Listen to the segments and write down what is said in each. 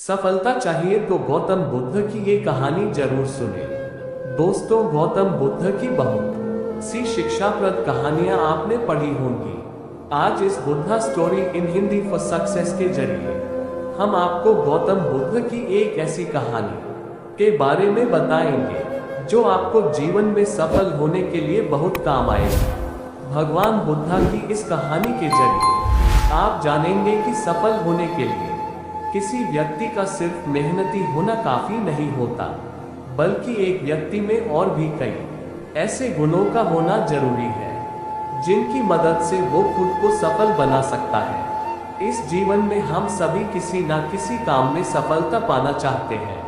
सफलता चाहिए तो गौतम बुद्ध की ये कहानी जरूर सुने। दोस्तों, गौतम बुद्ध की बहुत सी शिक्षाप्रद कहानियां आपने पढ़ी होंगी। आज इस Buddha story in Hindi for success के जरिए हम आपको गौतम बुद्ध की एक ऐसी कहानी के बारे में बताएंगे जो आपको जीवन में सफल होने के लिए बहुत काम आएगी। भगवान बुद्धा की इस कहानी के जरिए आप जानेंगे कि सफल होने के लिए किसी व्यक्ति का सिर्फ मेहनती होना काफी नहीं होता, बल्कि एक व्यक्ति में और भी कई ऐसे गुणों का होना जरूरी है जिनकी मदद से वो खुद को सफल बना सकता है। इस जीवन में हम सभी किसी न किसी काम में सफलता पाना चाहते हैं,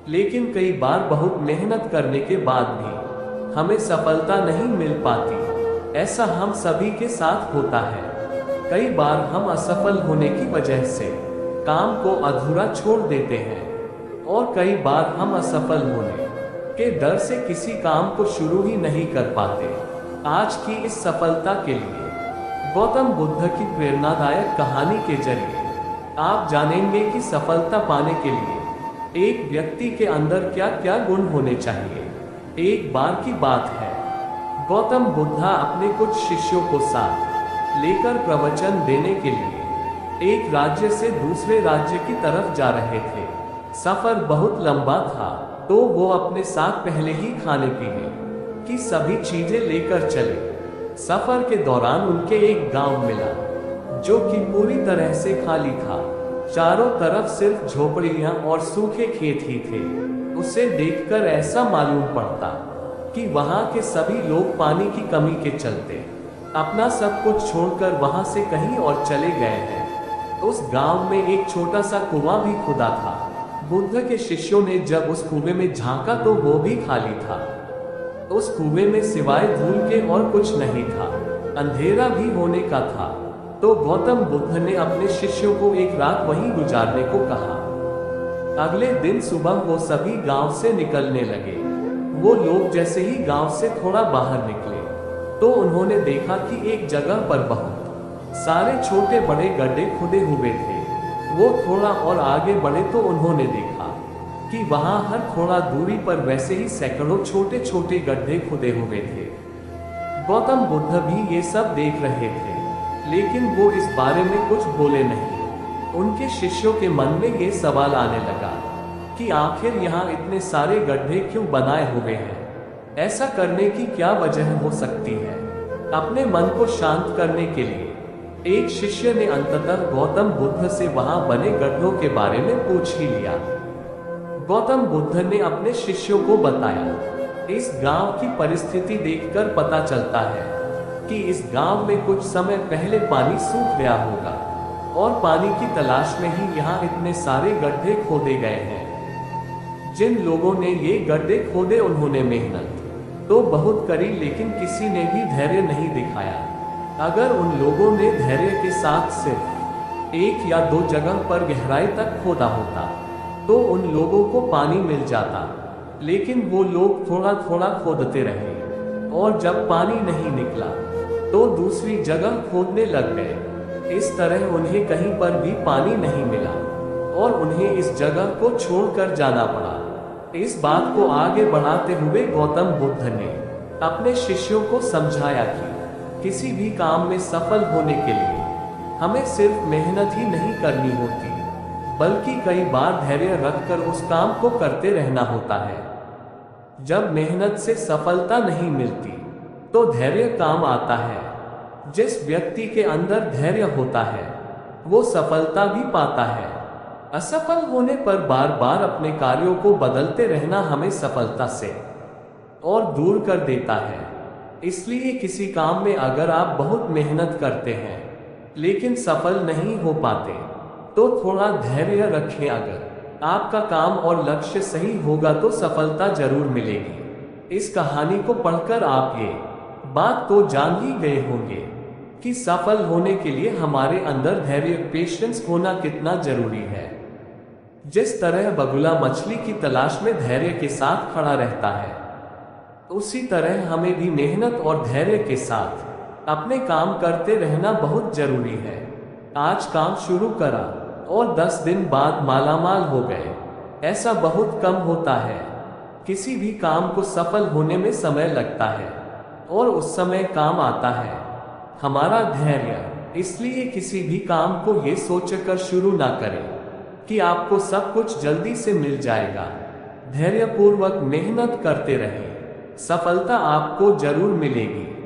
लेकिन कई बार बहुत मेहनत करने के बाद भी हमें सफलता नहीं मिल पाती। ऐसा हम सभी के साथ होता है। कई बार हम असफल होने की वजह से काम को अधूरा छोड़ देते हैं और कई बार हम असफल होने के डर से किसी काम को शुरू ही नहीं कर पाते। आज की इस सफलता के लिए गौतम बुद्ध की प्रेरणादायक कहानी के जरिए आप जानेंगे कि सफलता पाने के लिए एक व्यक्ति के अंदर क्या क्या गुण होने चाहिए। एक बार की बात है, गौतम बुद्धा अपने कुछ शिष्यों को साथ लेकर प्रवचन देने के लिए एक राज्य से दूसरे राज्य की तरफ जा रहे थे। सफर बहुत लंबा था, तो वो अपने साथ पहले ही खाने पीने की सभी चीजें लेकर चले। सफर के दौरान उनके एक गांव मिला जो कि पूरी तरह से खाली था। चारों तरफ सिर्फ झोपड़ियां और सूखे खेत ही थे। उसे देखकर ऐसा मालूम पड़ता कि वहां के सभी लोग पानी की कमी के चलते अपना सब कुछ छोड़कर वहां से कहीं और चले गए हैं। उस गांव में एक छोटा सा कुआं भी खुदा था। बुद्ध के शिष्यों ने जब उस कुएं में झांका तो वो भी खाली था। उस कुएं में सिवाय धूल के और कुछ नहीं था। अंधेरा भी होने का था। तो गौतम बुद्ध ने अपने शिष्यों को एक रात वहीं गुजारने को कहा। अगले दिन सुबह वो सभी गांव से निकलने लगे। वो लोग जैसे ही गांव से थोड़ा बाहर निकले तो उन्होंने देखा कि एक जगह पर बहुत सारे छोटे बड़े गड्ढे खुदे हुए थे। वो थोड़ा और आगे बढ़े तो उन्होंने देखा कि वहां हर थोड़ा दूरी पर वैसे ही सैकड़ों छोटे छोटे गड्ढे खुदे हुए थे। गौतम बुद्ध भी ये सब देख रहे थे, लेकिन वो इस बारे में कुछ बोले नहीं। उनके शिष्यों के मन में ये सवाल आने लगा कि आखिर यहाँ इतने सारे गड्ढे क्यों बनाए हुए हैं। ऐसा करने की क्या वजह हो सकती है। अपने मन को शांत करने के लिए एक शिष्य ने अंततः गौतम बुद्ध से वहां बने गड्ढों के बारे में पूछ ही लिया। गौतम बुद्ध ने अपने शिष्यों को बताया, इस गांव की परिस्थिति देखकर पता चलता है कि इस गांव में कुछ समय पहले पानी सूख गया होगा और पानी की तलाश में ही यहाँ इतने सारे गड्ढे खोदे गए हैं। जिन लोगों ने ये गड्ढे खोदे उन्होंने मेहनत तो बहुत करी, लेकिन किसी ने भी धैर्य नहीं दिखाया। अगर उन लोगों ने धैर्य के साथ सिर्फ एक या दो जगह पर गहराई तक खोदा होता तो उन लोगों को पानी मिल जाता, लेकिन वो लोग थोड़ा थोड़ा खोदते रहे और जब पानी नहीं निकला तो दूसरी जगह खोदने लग गए। इस तरह उन्हें कहीं पर भी पानी नहीं मिला और उन्हें इस जगह को छोड़कर जाना पड़ा। इस बात को आगे बढ़ाते हुए गौतम बुद्ध ने अपने शिष्यों को समझाया कि किसी भी काम में सफल होने के लिए हमें सिर्फ मेहनत ही नहीं करनी होती, बल्कि कई बार धैर्य रखकर उस काम को करते रहना होता है। जब मेहनत से सफलता नहीं मिलती तो धैर्य काम आता है। जिस व्यक्ति के अंदर धैर्य होता है वो सफलता भी पाता है। असफल होने पर बार बार अपने कार्यों को बदलते रहना हमें सफलता से और दूर कर देता है। इसलिए किसी काम में अगर आप बहुत मेहनत करते हैं लेकिन सफल नहीं हो पाते तो थोड़ा धैर्य रखें। अगर आपका काम और लक्ष्य सही होगा तो सफलता जरूर मिलेगी। इस कहानी को पढ़कर आप ये बात तो जान ही गए होंगे कि सफल होने के लिए हमारे अंदर धैर्य, पेशेंस होना कितना जरूरी है। जिस तरह बगुला मछली की तलाश में धैर्य के साथ खड़ा रहता है, उसी तरह हमें भी मेहनत और धैर्य के साथ अपने काम करते रहना बहुत जरूरी है। आज काम शुरू करा और 10 दिन बाद मालामाल हो गए। ऐसा बहुत कम होता है। किसी भी काम को सफल होने में समय लगता है और उस समय काम आता है हमारा धैर्य। इसलिए किसी भी काम को ये सोचकर शुरू ना करें कि आपको सब कुछ जल्दी से मिल जाएगा। धैर्यपूर्वक मेहनत करते रहें, सफलता आपको जरूर मिलेगी।